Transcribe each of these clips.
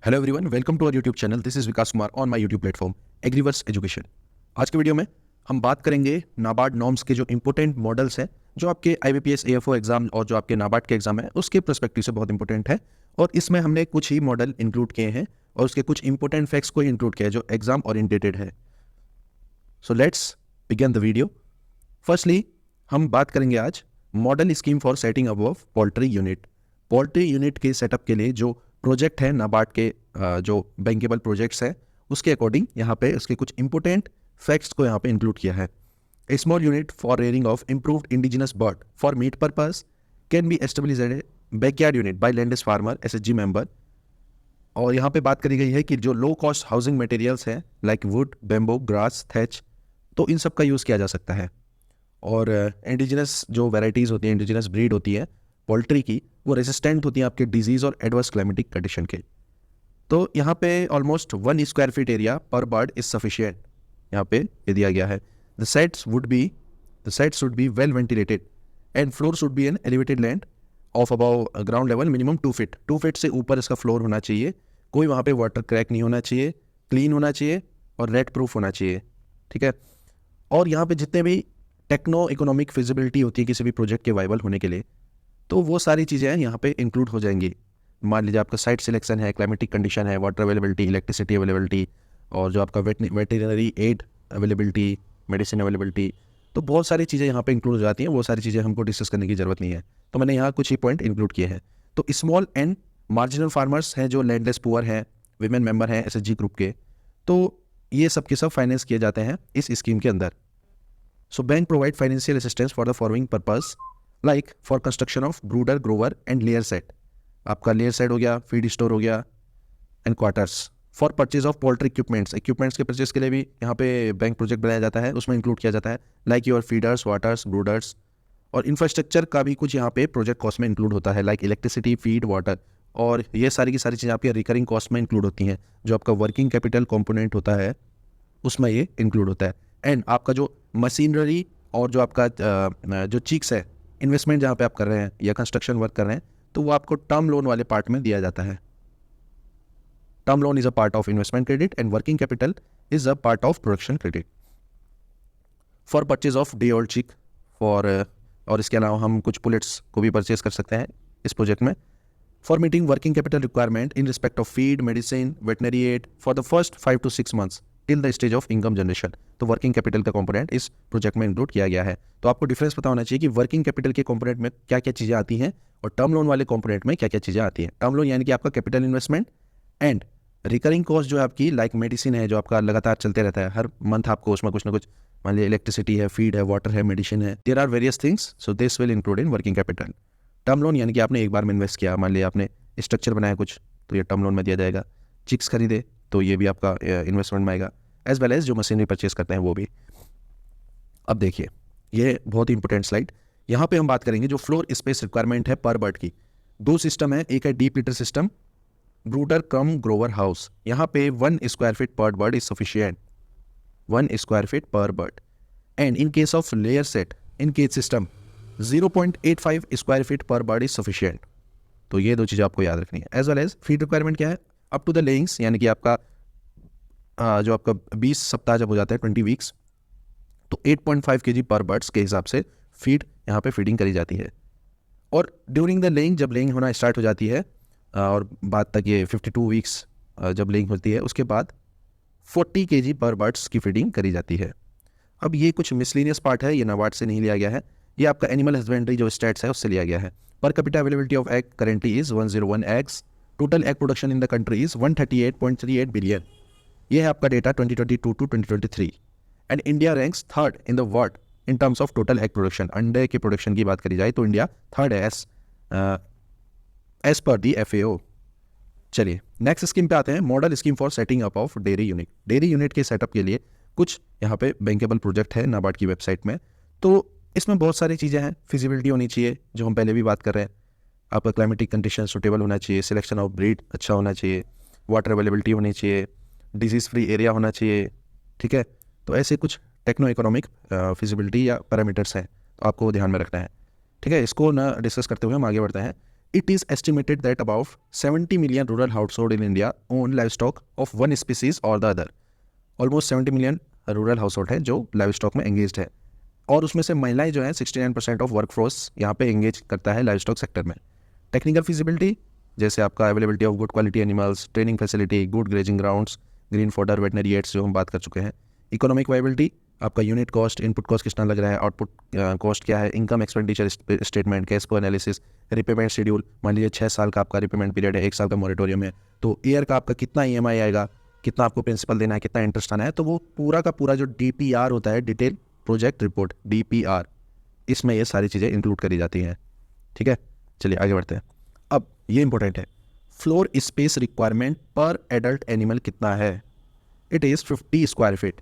Hello everyone, welcome to our YouTube channel. This is Vikas Kumar on my YouTube platform Agriverse education. आज के video में हम बात करेंगे नाबार्ड नॉर्म्स के जो इंपॉर्टेंट मॉडल्स हैं, जो आपके आईबीपीएस एएफओ एग्जाम और जो आपके नाबार्ड के एग्जाम है उसके पर्सपेक्टिव से बहुत इंपॉर्टेंट है। और इसमें हमने कुछ ही मॉडल इंक्लूड किए हैं और उसके कुछ इंपॉर्टेंट फैक्ट्स को इंक्लूड किया है जो एग्जाम ओरिएंटेड है। So let's begin the video. Firstly हम बात करेंगे आज model scheme for setting up of poultry unit. Poultry unit के सेटअप के लिए जो प्रोजेक्ट है नाबार्ड के जो बैंकेबल प्रोजेक्ट्स हैं उसके अकॉर्डिंग यहाँ पे उसके कुछ इंपॉर्टेंट फैक्ट्स को यहाँ पे इंक्लूड किया है। A small unit for rearing of improved indigenous bird for meat purpose can be establish a backyard unit by landless farmer SHG member. और यहाँ पे बात करी गई है कि जो लो कॉस्ट हाउसिंग मटेरियल्स हैं like wood, bamboo, grass, thatch, तो इन सब का यूज़ किया जा सकता है। और इंडिजिनस जो वेराइटीज़ होती हैं, इंडिजिनस ब्रीड होती है पोल्ट्री की, वो रेसिस्टेंट होती हैं आपके डिजीज़ और एडवर्स क्लाइमेटिक कंडीशन के। तो यहाँ पे ऑलमोस्ट 1 स्क्वायर फीट एरिया पर बर्ड इज सफिशिएंट, यहाँ पे ये दिया गया है। The sets should be well ventilated and floor should be an elevated land of above ground level minimum 2 feet. 2 feet से ऊपर इसका फ्लोर होना चाहिए। कोई वहाँ पे वाटर क्रैक नहीं होना चाहिए, क्लीन होना चाहिए और रेड प्रूफ होना चाहिए, ठीक है। और यहाँ पे जितने भी टेक्नो इकोनॉमिक फिजिबिलिटी होती है किसी भी प्रोजेक्ट के वाइबल होने के लिए, तो वो सारी चीज़ें यहाँ पे इंक्लूड हो जाएंगी। मान लीजिए आपका साइट सिलेक्शन है, क्लाइमेटिक कंडीशन है, वाटर अवेलेबिलिटी, इलेक्ट्रिसिटी अवेलेबिलिटी, और जो आपका veterinary aid availability, medicine availability, तो बहुत सारी चीज़ें यहाँ पे इंक्लूड हो जाती हैं। वो सारी चीज़ें हमको डिस्कस करने की ज़रूरत नहीं है, तो मैंने यहाँ कुछ ही पॉइंट इंक्लूड किए हैं। तो स्मॉल एंड मार्जिनल फार्मर्स हैं जो लैंडलेस पुअर हैं, वीमेन मेंबर हैं एसएचजी ग्रुप के, तो ये सब के सब फाइनेंस किए जाते हैं इस स्कीम के अंदर। So bank provide financial assistance for the following purpose like for construction of ब्रूडर, Grover and layer set. आपका लेयर सेट हो गया, फीड स्टोर हो गया and quarters. For purchase of poultry equipments के परचेज के लिए भी यहाँ पे बैंक प्रोजेक्ट बनाया जाता है, उसमें इंक्लूड किया जाता है लाइक योर फीडर्स, वाटर्स, ब्रूडर्स। और इंफ्रास्ट्रक्चर का भी कुछ यहाँ पे प्रोजेक्ट कॉस्ट में इंक्लूड होता है लाइक इलेक्ट्रिसिटी, फीड, वाटर, और ये सारी की सारी चीज़ें आपकी रिकरिंग कॉस्ट में इंक्लूड होती हैं। जो आपका वर्किंग कैपिटल कॉम्पोनेंट होता है उसमें ये इंक्लूड होता है। एंड आपका जो मशीनरी और जो आपका जो चीक्स है, इन्वेस्टमेंट जहाँ पे आप कर रहे हैं या कंस्ट्रक्शन वर्क कर रहे हैं, तो वो आपको टर्म लोन वाले पार्ट में दिया जाता है। Term loan is a part of investment credit and working capital is a part of production credit. For purchase of day old चिक और इसके अलावा हम कुछ पुलेट्स को भी परचेज कर सकते हैं इस प्रोजेक्ट में। For meeting working capital requirement in respect of feed, medicine, veterinary aid for the first 5 to 6 months till the stage of income generation. तो वर्किंग कैपिटल का कंपोनेंट इस प्रोजेक्ट में इंक्लूड किया गया है। तो आपको डिफरेंस पता होना चाहिए कि वर्किंग कैपिटल के कंपोनेंट में क्या क्या चीज़ें आती हैं और टर्म लोन वाले कंपोनेंट में क्या क्या चीज़ें आती हैं। टर्म लोन यानी कि आपका capital investment, and recurring cost जो है आपकी लाइक मेडिसिन है, जो आपका लगातार चलते रहता है, हर मंथ आपको उसमें कुछ ना कुछ, मान लीजिए इलेक्ट्रिसिटी है, फीड है, वाटर है, मेडिसिन है, there are various things, so this will include in working capital. Term loan यानी कि आपने एक बार में इन्वेस्ट किया, मान लिया आपने स्ट्रक्चर बनाया कुछ, तो ये टर्म लोन में दिया जाएगा। चिक्स खरीदे तो ये भी आपका इन्वेस्टमेंट में आएगा, एज वेल एज जो मशीनरी परचेज करते हैं वो भी। अब देखिए, ये बहुत ही इंपॉर्टेंट स्लाइड। यहाँ पे हम बात करेंगे जो फ्लोर स्पेस रिक्वायरमेंट है पर बर्ड की। 2 सिस्टम है, एक है deep litter system, brooder cum grower house. यहाँ पे 1 square feet per bird is sufficient, 1 square feet per bird. And in case of layer set in cage system 0.85 square feet per bird is sufficient. तो ये 2 चीज़ें आपको याद रखनी है। As well as feed requirement क्या है, अप टू द लेइंग्स, यानी कि आपका जो आपका 20 सप्ताह जब हो जाता है, 20 वीक्स, तो 8.5 kg पर बर्ड्स के हिसाब से फीड यहाँ पे फीडिंग करी जाती है। और ड्यूरिंग द लेइंग, जब लेइंग होना स्टार्ट हो जाती है और बाद तक ये 52 वीक्स जब लेइंग होती है, उसके बाद 40 kg पर बर्ड्स की फीडिंग करी जाती है। अब ये कुछ मिसलिनियस पार्ट है, ये नाबार्ड से नहीं लिया गया है, ये आपका एनिमल हस्बेंड्री जो स्टेट्स है उससे लिया गया है। पर capita availability of egg currently is 101 eggs. Total egg production in the country is 138.38 billion. ये है आपका data 2022 to 2023। And India ranks 3rd in the world in terms of total egg production. अंडे के प्रोडक्शन की बात करी जाए तो इंडिया 3rd है एज पर दी FAO। चलिए नेक्स्ट स्कीम पे आते हैं, model scheme for setting up of dairy unit. Dairy unit के सेटअप के लिए कुछ यहाँ पे बैंकेबल प्रोजेक्ट है नाबार्ड की वेबसाइट में। तो इसमें बहुत सारी चीज़ें हैं, फिजिबिलिटी होनी चाहिए जो हम पहले भी बात कर रहे हैं, आपका क्लाइमेटिक कंडीशन सुटेबल होना चाहिए, सिलेक्शन ऑफ ब्रीड अच्छा होना चाहिए, वाटर अवेलेबिलिटी होनी चाहिए, डिजीज़ फ्री एरिया होना चाहिए, ठीक है। तो ऐसे कुछ टेक्नो इकोनॉमिक फिजिबिलिटी या पैरामीटर्स हैं, तो आपको ध्यान में रखना है, ठीक है। इसको ना डिस्कस करते हुए हम आगे बढ़ते हैं। It is estimated that about 70 million rural households in India own livestock of one species or the other. Almost 70 million rural house hold है जो लाइव स्टॉक में एंगेज है, और उसमें से महिलाएं जो हैं 69% ऑफ वर्कफोर्स यहाँ पे एंगेज करता है लाइव स्टॉक सेक्टर में। टेक्निकल फिजिबिलिटी जैसे आपका availability of good quality animals, training facility, good grazing grounds, green fodder, veterinary aids जो हम बात कर चुके हैं। इकोनॉमिक वायबिलिटी आपका यूनिट कॉस्ट, इनपुट कॉस्ट कितना लग रहा है, आउटपुट कॉस्ट क्या है, income expenditure statement, cash flow analysis, repayment schedule. मान लीजिए 6 साल का आपका रिपेमेंट पीरियड है, 1 साल का मॉरेटोरियम है, तो ईयर का आपका कितना EMI आएगा, कितना आपको प्रिंसिपल देना है, कितना इंटरेस्ट आना है, तो वो पूरा का पूरा जो DPR होता है, डिटेल प्रोजेक्ट रिपोर्ट, DPR, इसमें ये सारी चीज़ें इंक्लूड करी जाती हैं। ठीक है, चलिए आगे बढ़ते हैं। अब ये इंपॉर्टेंट है, फ्लोर स्पेस रिक्वायरमेंट पर एडल्ट एनिमल कितना है? It is 50 square feet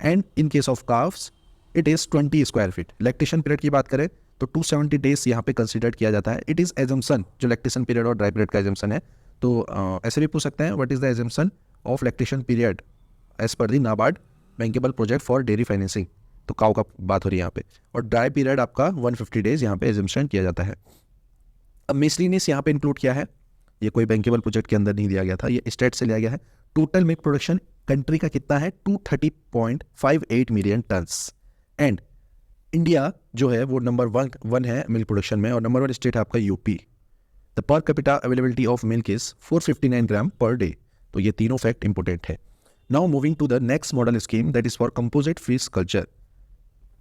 and in case of calves it is 20 square feet. Lactation period की बात करें तो 270 डेज यहाँ पे कंसिडर किया जाता है। इट इज़ एजम्पशन, जो लैक्टेशन पीरियड और ड्राई पीरियड का एजम्पशन है, तो ऐसे भी पूछ सकते हैं, what is the assumption of lactation period as per the NABARD bankable project for dairy financing, तो काउ का बात हो रही है यहाँ पे, और ड्राई पीरियड आपका 150 डेज यहाँ पे एजम्पशन किया जाता है। अब मिसलिनियस यहाँ पे इंक्लूड किया है, ये कोई बैंकेबल प्रोजेक्ट के अंदर नहीं दिया गया था, ये स्टेट से लिया गया है। टोटल मिल्क प्रोडक्शन कंट्री का कितना है? 230.58 मिलियन टन्स, एंड इंडिया जो है वो नंबर वन है मिल्क प्रोडक्शन में, और नंबर 1 स्टेट है आपका UP. The per capita availability of milk is 459 gram per day. तो ये तीनों फैक्ट इंपॉर्टेंट है। Now moving to the next model scheme that is for composite fish culture.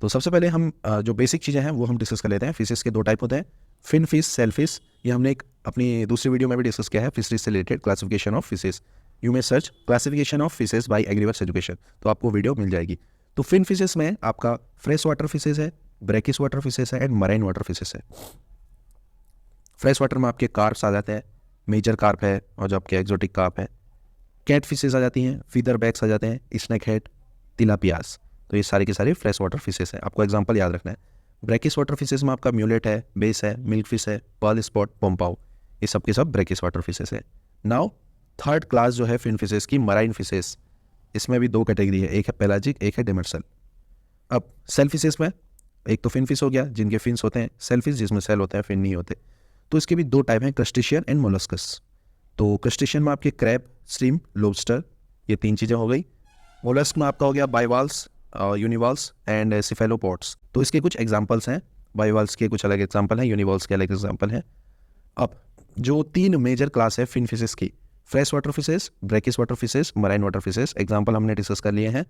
तो सबसे पहले हम जो बेसिक चीज़ें हैं वो हम डिस्कस कर लेते हैं। फिशेस के 2 टाइप होते हैं, फिन फिश, सेल फिश। ये हमने एक अपनी दूसरी वीडियो में भी डिस्कस किया है, फिशरीज से related classification of fishes. You may search classification of fishes by Agriverse education, तो आपको वीडियो मिल जाएगी। तो फिन फिशेस में आपका फ्रेश वाटर फिशेस है, ब्रैकिश वाटर फिशेस है एंड मराइन वाटर फिशेस है। फ्रेश वाटर में आपके कार्प्स आ जाते हैं, मेजर कार्प है, और जो आपके एक्जोटिक कार्प है। कैट फिशेस आ जाती हैं, फीदर बैग्स आ जाते हैं, स्नेक हेड, तिलापियास। तो ये सारे के सारे फ्रेश वाटर फिशेस हैं, आपको एग्जांपल याद रखना है। ब्रैकिश वाटर फिशेस में आपका म्यूलेट है, बेस है, मिल्क फिश है, पर्ल स्पॉट, पोम्पाओ, ये सब के सब ब्रैकिश वाटर फिशेस है। नाउ थर्ड क्लास जो है फिन फिशेस की, मराइन फिशेस। इसमें भी 2 कैटेगरी है, एक है पेलाजिक, एक है डिमर्सल। अब सेल फिशेस में एक तो फिन फिश हो गया जिनके फिन्स होते हैं, सेल फिश जिसमें सेल होते हैं, फिन नहीं होते। तो इसके भी 2 टाइप हैं, क्रस्टेशियन एंड मोलस्कस। तो क्रस्टेशियन में आपके क्रैब, श्रिम्प, लॉबस्टर, ये 3 चीज़ें हो गई। मोलस्क में आपका हो गया बाइवाल्स, यूनिवाल्स एंड सिफेलोपोड्स। तो इसके कुछ एग्जांपल्स हैं, बाइवाल्स के कुछ अलग एग्जांपल हैं, यूनिवाल्स के अलग एग्जांपल हैं। अब जो 3 मेजर क्लास है फिन फिशेस की, fresh water fishes, brackish water fishes, marine water fishes, example हमने डिस्कस कर लिए हैं।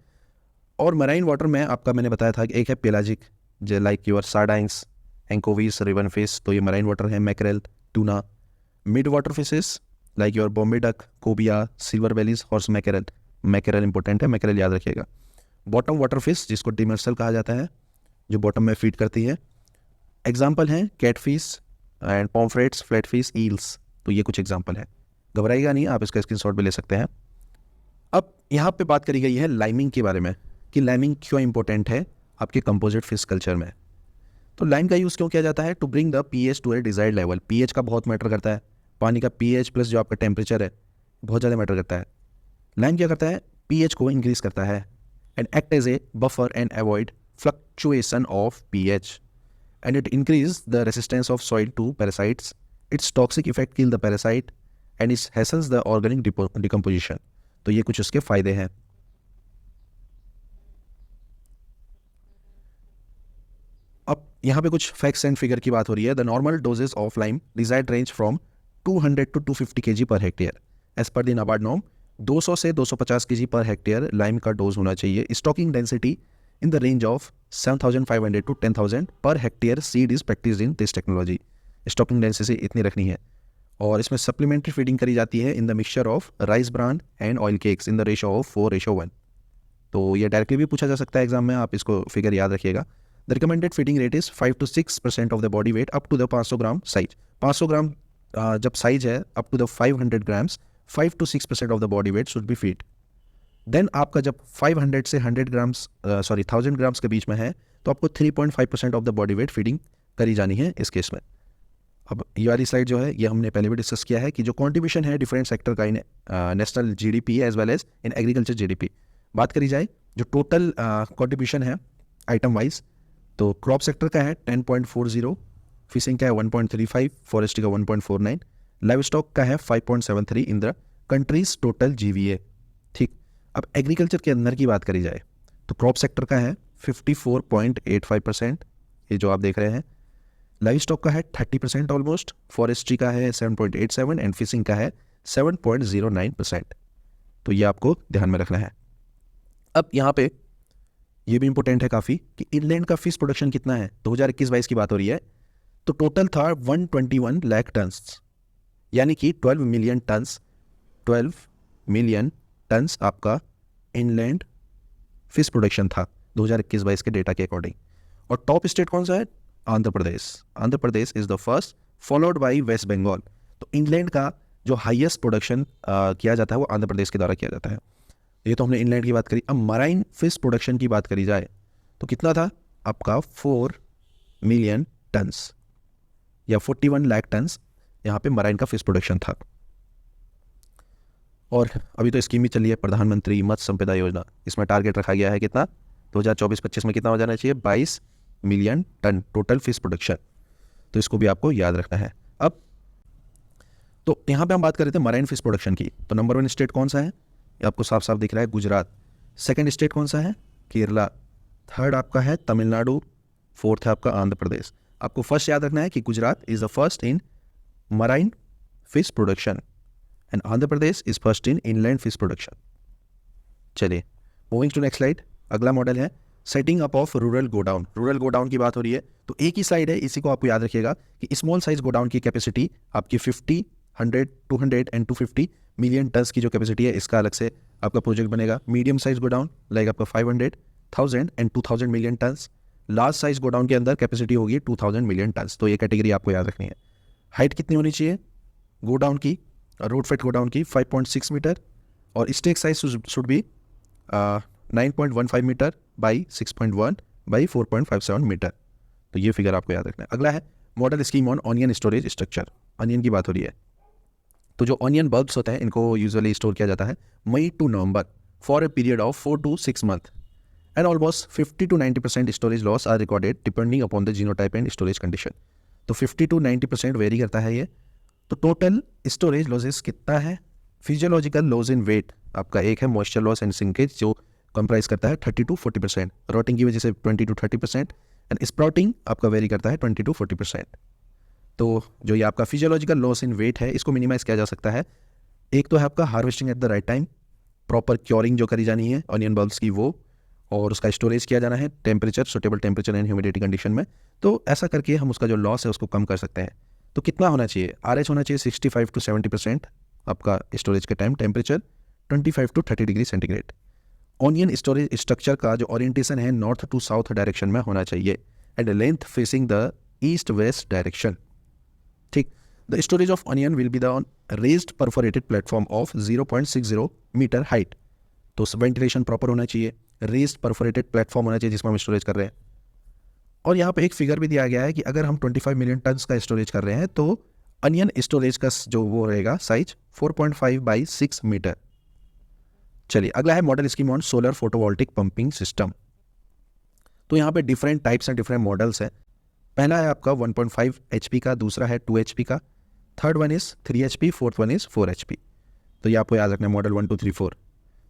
और मराइन वाटर में आपका मैंने बताया था कि एक है पेलाजिक, जो like your sardines, anchovies, ribbon fish, तो ये मराइन वाटर है, mackerel, tuna. Mid water fishes like your Bombay duck, cobia, silver bellies, horse mackerel. Mackerel important है, मैकरेल याद रखिएगा। बॉटम वाटर फिश जिसको डिमर्सल कहा जाता है, जो बॉटम में फीड करती है। एग्जाम्पल हैं catfish and pomfrets, flat fish, eels. तो ये कुछ एग्जाम्पल है, घबराइएगा नहीं, आप इसका स्क्रीनशॉट भी ले सकते हैं। अब यहाँ पे बात करी गई है लाइमिंग के बारे में, कि लाइमिंग क्यों इंपॉर्टेंट है आपके कंपोजिट फिश कल्चर में। तो लाइम का यूज़ क्यों किया जाता है? To bring the pH to a desired level. pH का बहुत मैटर करता है, पानी का pH प्लस जो आपका टेम्परेचर है बहुत ज़्यादा मैटर करता है। लाइम क्या करता है? pH को इंक्रीज करता है and act as a buffer and avoid fluctuation of pH and it increase the resistance of soil to parasites. Its toxic effect kill the parasite and its hastens the organic decomposition. तो ये कुछ उसके फायदे हैं। अब यहाँ पे कुछ फैक्ट्स एंड फिगर की बात हो रही है। The normal doses of lime desired range from 200 to 250 kg per hectare as per the NABARD norm. 200 से 250 kg पर हेक्टेयर लाइम का डोज होना चाहिए। Stocking density in the range of 7,500 to 10,000 per hectare seed is practice in this technology. Stocking density इतनी रखनी है। और इसमें supplementary feeding करी जाती है in the mixture of rice bran and oil cakes in the ratio of 4:1। तो ये डायरेक्टली भी पूछा जा सकता है एग्जाम में, आप इसको फिगर याद रखिएगा। The recommended feeding rate is 5 to 6% of the body weight up to the 500 gram size. 500 gram जब साइज है up to the 500 grams, 5 to 6% of the body weight should be feed. Then आपका जब 500 से 100 grams 1000 grams के बीच में है तो आपको 3.5% of the body wait feeding करी जानी है इस केस में। अब ये वाली स्लाइड जो है ये हमने पहले भी डिस्कस किया है कि जो कॉन्ट्रीब्यूशन है डिफरेंट सेक्टर का in national GDP as well as in agriculture GDP. बात करी जाए जो टोटल कॉन्ट्रीब्यूशन है आइटम वाइज, तो क्रॉप सेक्टर का है 10.40, फिशिंग का है 1.35, फॉरेस्ट्री का 1.49, लाइव स्टॉक का है 5.73 in the countries total GVA। ठीक, अब एग्रीकल्चर के अंदर की बात करी जाए तो क्रॉप सेक्टर का है 54.85%, ये जो आप देख रहे हैं। लाइव स्टॉक का है 30% ऑलमोस्ट, फॉरेस्ट्री का है 7.87 एंड फिशिंग का है 7.09%। तो ये आपको ध्यान में रखना है। अब यहाँ पे ये भी इंपॉर्टेंट है काफ़ी कि इनलैंड का फिश प्रोडक्शन कितना है। 2021-22 की बात हो रही है तो टोटल था 121 लाख टन्स, यानी कि 12 मिलियन टन्स आपका इनलैंड फिश प्रोडक्शन था 2021-22 के डेटा के अकॉर्डिंग। और टॉप स्टेट कौन सा है? Andhra Pradesh. Andhra Pradesh is the first, followed by West Bengal. तो इनलैंड का जो हाईएस्ट प्रोडक्शन किया जाता है वो आंध्र प्रदेश के द्वारा किया जाता है। ये तो हमने इनलैंड की बात करी। अब मराइन फिश प्रोडक्शन की बात करी जाए तो कितना था आपका? 4 मिलियन टन्स या 41 लाख टन्स यहाँ पे मराइन का फिश प्रोडक्शन था। और अभी तो स्कीम भी चली है प्रधानमंत्री मत्स्य संपदा योजना, इसमें टारगेट रखा गया है कितना? 2024-25 में कितना हो जाना चाहिए? 22 million tonne total fish production. तो इसको भी आपको याद रखना है। अब तो यहाँ पे हम बात कर रहे थे मराइन फिश प्रोडक्शन की। तो नंबर 1 स्टेट कौन सा है? ये आपको साफ साफ दिख रहा है, गुजरात। सेकंड स्टेट कौन सा है? केरला। थर्ड आपका है तमिलनाडु। फोर्थ है आपका आंध्र प्रदेश। आपको फर्स्ट याद रखना है कि Gujarat is the first in marine fish production and Andhra Pradesh is first in inland fish production. चलिए मूविंग टू नेक्स्ट स्लाइड। अगला मॉडल है setting up of rural godown. Rural godown की बात हो रही है तो एक ही स्लाइड है, इसी को आपको याद रखिएगा कि स्मॉल साइज गोडाउन की कैपेसिटी आपकी 50, 100, 200 एंड 250 मिलियन टन्स की जो कैपेसिटी है, इसका अलग से आपका प्रोजेक्ट बनेगा। मीडियम साइज गोडाउन लाइक आपका 500, 1000 and 2000 million turns. Large size godown के अंदर कैपेसिटी होगी 2000 मिलियन टन्स। तो ये कैटेगरी आपको याद रखनी है। हाइट कितनी होनी चाहिए गोडाउन की? रोड फेट गोडाउन की 5.6 मीटर और stake size should be 9.15 metre by 6.1 by 4.57 metre. तो ये फिगर आपको याद रखना है। अगला है model scheme on onion storage structure. Onion की बात हो रही है तो जो ऑनियन बल्ब्स होते हैं इनको यूजुअली स्टोर किया जाता है May to November for a period of 4 to 6 months and almost 50 to 90% storage loss are recorded depending upon the genotype and storage condition. तो 50 to 90% वेरी करता है ये। तो टोटल स्टोरेज लॉसेस कितना है? फिजियोलॉजिकल लॉस इन वेट आपका एक है, मॉइस्चर लॉस एंड सिंकेज जो कंप्राइज करता है 30 to 40%, रोटिंग की वजह से 20 to 30% एंड स्प्राउटिंग आपका वेरी करता है 20 to 40%। तो जो ये आपका फिजियोलॉजिकल लॉस इन वेट है इसको मिनिमाइज किया जा सकता है। एक तो है आपका harvesting at the right time, proper curing जो करी जानी है ऑनियन बल्ब्स की वो, और उसका स्टोरेज किया जाना है temperature, suitable temperature and humidity condition में। तो ऐसा करके हम उसका जो लॉस है उसको कम कर सकते हैं। तो कितना होना चाहिए? RH होना चाहिए 65 to 70% आपका स्टोरेज के time, temperature 25 to 30 degree centigrade. Onion storage structure का जो ओरिएंटेशन है नॉर्थ टू साउथ डायरेक्शन में होना चाहिए and length facing the east west direction. ठीक, the storage of onion will be the on raised perforated platform of 0.60 metre height. तो ventilation proper होना चाहिए, रेज्ड परफोरेटेड प्लेटफॉर्म होना चाहिए जिसमें हम स्टोरेज कर रहे हैं। और यहाँ पे एक फिगर भी दिया गया है कि अगर हम 25 मिलियन टन्स का स्टोरेज कर रहे हैं तो अनियन स्टोरेज का जो वो रहेगा साइज 4.5 by 6 मीटर। चलिए अगला है model scheme on solar photovoltaic pumping system. तो यहाँ पे different types and different models है। पहला है आपका 1.5 HP का, दूसरा है 2 HP का, third one is 3 HP, fourth one is 4 HP। तो ये आपको याद रखना है मॉडल 1, 2, 3, 4।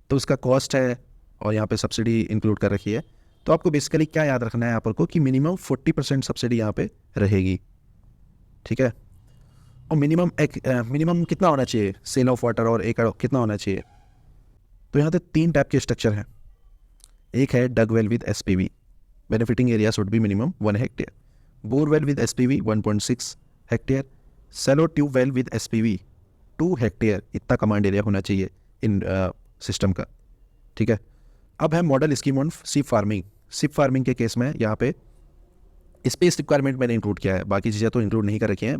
तो उसका कॉस्ट है और यहाँ पे सब्सिडी इंक्लूड कर रखी है। तो आपको बेसिकली क्या याद रखना है यहाँ पर को कि मिनिमम 40% सब्सिडी यहाँ पे रहेगी। ठीक है, और मिनिमम कितना होना चाहिए सेल ऑफ वाटर और एकड़ कितना होना चाहिए? तो यहाँ पे 3 टाइप के स्ट्रक्चर हैं। एक है dug well with SPV, benefiting area should be minimum 1 hectare. Bore well with SPV 1.6 hectare. Shallow tube well with SPV 2 hectare. इतना कमांड एरिया होना चाहिए इन सिस्टम का। ठीक है, अब है model scheme on sip farming. Sip farming के केस में यहाँ पे स्पेस रिक्वायरमेंट मैंने इंक्लूड किया है, बाकी चीज़ें तो इंक्लूड नहीं कर रखी हैं।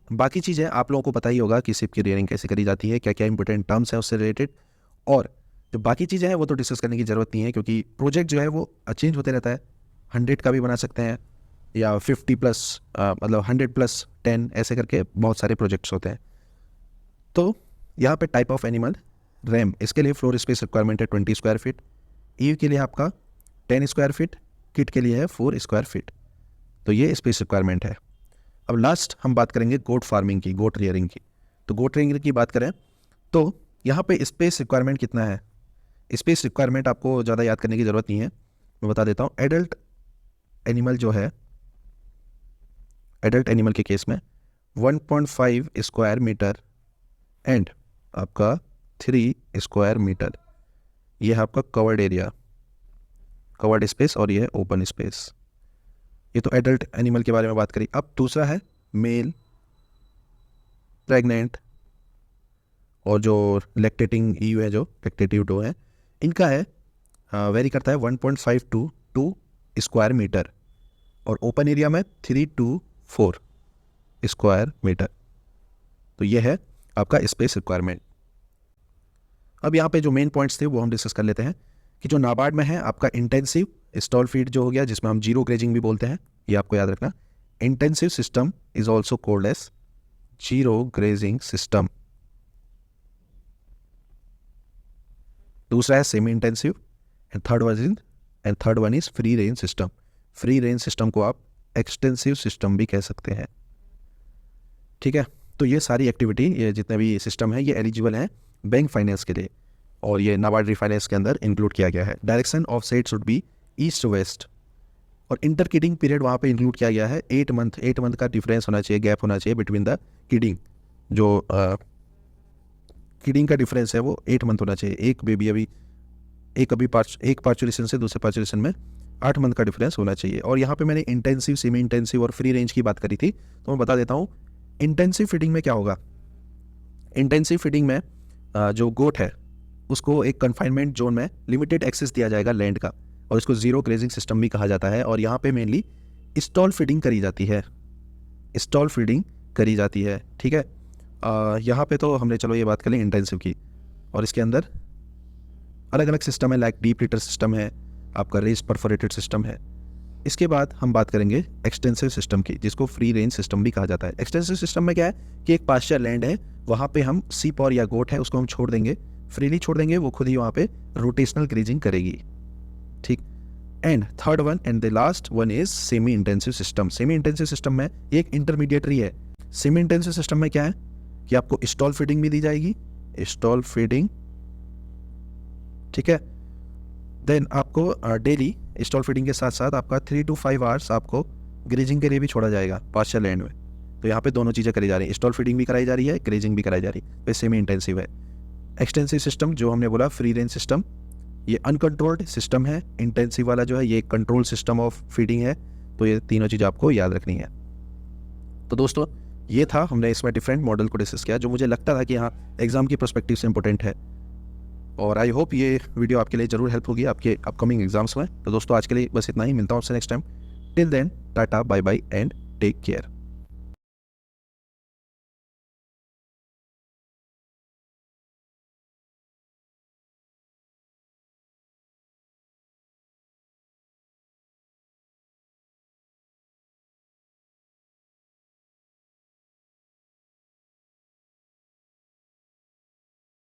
बाकी चीज़ें आप लोगों को पता ही होगा कि सिप की रियरिंग कैसे करी जाती है, क्या क्या इंपॉर्टेंट टर्म्स हैं उससे रिलेटेड। और जो बाकी चीज़ें हैं वो तो डिस्कस करने की ज़रूरत नहीं है क्योंकि प्रोजेक्ट जो है वो चेंज होते रहता है। 100 का भी बना सकते हैं या 50+ मतलब 100+10 ऐसे करके बहुत सारे प्रोजेक्ट्स होते हैं। तो यहाँ पे टाइप ऑफ एनिमल रैम, इसके लिए फ्लोर स्पेस रिक्वायरमेंट है 20 स्क्वायर फीट। ईव के लिए आपका 10 स्क्वायर फीट, किट के लिए है 4 स्क्वायर फीट। तो ये स्पेस रिक्वायरमेंट है। अब लास्ट हम बात करेंगे गोट फार्मिंग की, गोट रियरिंग की। तो गोट रियरिंग की बात करें तो यहाँ पे स्पेस रिक्वायरमेंट कितना है। स्पेस रिक्वायरमेंट आपको ज़्यादा याद करने की ज़रूरत नहीं है, मैं बता देता हूँ। एडल्ट एनिमल जो है, एडल्ट एनिमल के केस में 1.5 स्क्वायर मीटर एंड आपका 3 स्क्वायर मीटर, ये है आपका कवर्ड एरिया, कवर्ड स्पेस, और ये है ओपन स्पेस। ये तो एडल्ट एनिमल के बारे में बात करी। अब दूसरा है मेल, प्रेग्नेंट और जो लैक्टेटिंग ईव है, जो लैक्टेटिव डो है, इनका है वेरी करता है 1.5 to 2 स्क्वायर मीटर, और ओपन एरिया में 3 to 4 स्क्वायर मीटर। तो ये है आपका स्पेस रिक्वायरमेंट। अब यहाँ पे जो मेन पॉइंट्स थे वो हम डिस्कस कर लेते हैं कि जो नाबार्ड में है आपका इंटेंसिव स्टॉल फीड जो हो गया, जिसमें हम जीरो ग्रेजिंग भी बोलते हैं, ये आपको याद रखना। Intensive system is also called as zero grazing system. दूसरा है semi intensive and third one is free range system. Free range system को आप एक्सटेंसिव सिस्टम भी कह सकते हैं, ठीक है। तो ये सारी एक्टिविटी, ये जितने भी सिस्टम है, ये एलिजिबल हैं बैंक फाइनेंस के लिए, और ये नाबार्ड रिफाइनेंस के अंदर इंक्लूड किया गया है। Direction of set should be east west, और इंटर किडिंग पीरियड वहाँ पे इंक्लूड किया गया है 8 मंथ का डिफरेंस होना चाहिए, गैप होना चाहिए बिटवीन द किडिंग। जो किडिंग का डिफरेंस है वो 8 मंथ होना चाहिए। एक पार्चुलेशन से दूसरे पार्चुलेशन में 8 मंथ का डिफरेंस होना चाहिए। और यहाँ पे मैंने इंटेंसिव, सेमी इंटेंसिव और फ्री रेंज की बात करी थी, तो मैं बता देता हूँ इंटेंसिव फीडिंग में क्या होगा। इंटेंसिव फीडिंग में जो गोट है उसको एक कन्फाइनमेंट जोन में लिमिटेड एक्सेस दिया जाएगा लैंड का, और इसको जीरो ग्रेजिंग सिस्टम भी कहा जाता है। और यहाँ पे मेनली स्टॉल फीडिंग करी जाती है, स्टॉल फीडिंग करी जाती है, ठीक है। यहाँ पे तो हमने, चलो ये बात कर लें इंटेंसिव की, और इसके अंदर अलग अलग सिस्टम है, लाइक डीप लिटर सिस्टम है, आपका रेस परफोरेटेड सिस्टम है। इसके बाद हम बात करेंगे एक्सटेंसिव सिस्टम की, जिसको फ्री रेंज सिस्टम भी कहा जाता है। एक्सटेंसिव सिस्टम में क्या है कि एक पास्चर लैंड है, वहाँ पे हम सीप और या गोट है उसको हम छोड़ देंगे, फ्रीली छोड़ देंगे, वो खुद ही वहाँ पे रोटेशनल ग्रेजिंग करेगी, ठीक। And third one and the last one is semi intensive system. Semi intensive system में एक इंटरमीडिएटरी है। सेमी इंटेंसिव सिस्टम में क्या है कि आपको स्टॉल फीडिंग भी दी जाएगी, स्टॉल फीडिंग, ठीक है। देन आपको डेली स्टॉल फीडिंग के साथ साथ आपका 3 to 5 आवर्स आपको ग्रेजिंग के लिए भी छोड़ा जाएगा पास्चर लैंड में। तो यहाँ पे दोनों चीज़ें करी जा रही हैं, स्टॉल फीडिंग भी कराई जा रही है, ग्रेजिंग भी कराई जा रही है, तो सेमी इंटेंसिव है। एक्सटेंसिव सिस्टम जो हमने बोला फ्री रेंज सिस्टम, ये अनकंट्रोल्ड सिस्टम है। इंटेंसिव वाला जो है ये कंट्रोल सिस्टम ऑफ फीडिंग है। तो ये तीनों चीज़ आपको याद रखनी है। तो दोस्तों ये था, हमने इसमें डिफरेंट मॉडल को डिस्कस किया जो मुझे लगता था कि हाँ एग्जाम की पर्सपेक्टिव से इंपॉर्टेंट है, और आई होप ये वीडियो आपके लिए ज़रूर हेल्प होगी आपके अपकमिंग एग्जाम्स में। तो दोस्तों आज के लिए बस इतना ही, मिलता हूँ आपसे next time. Till then tata, bye bye and take care.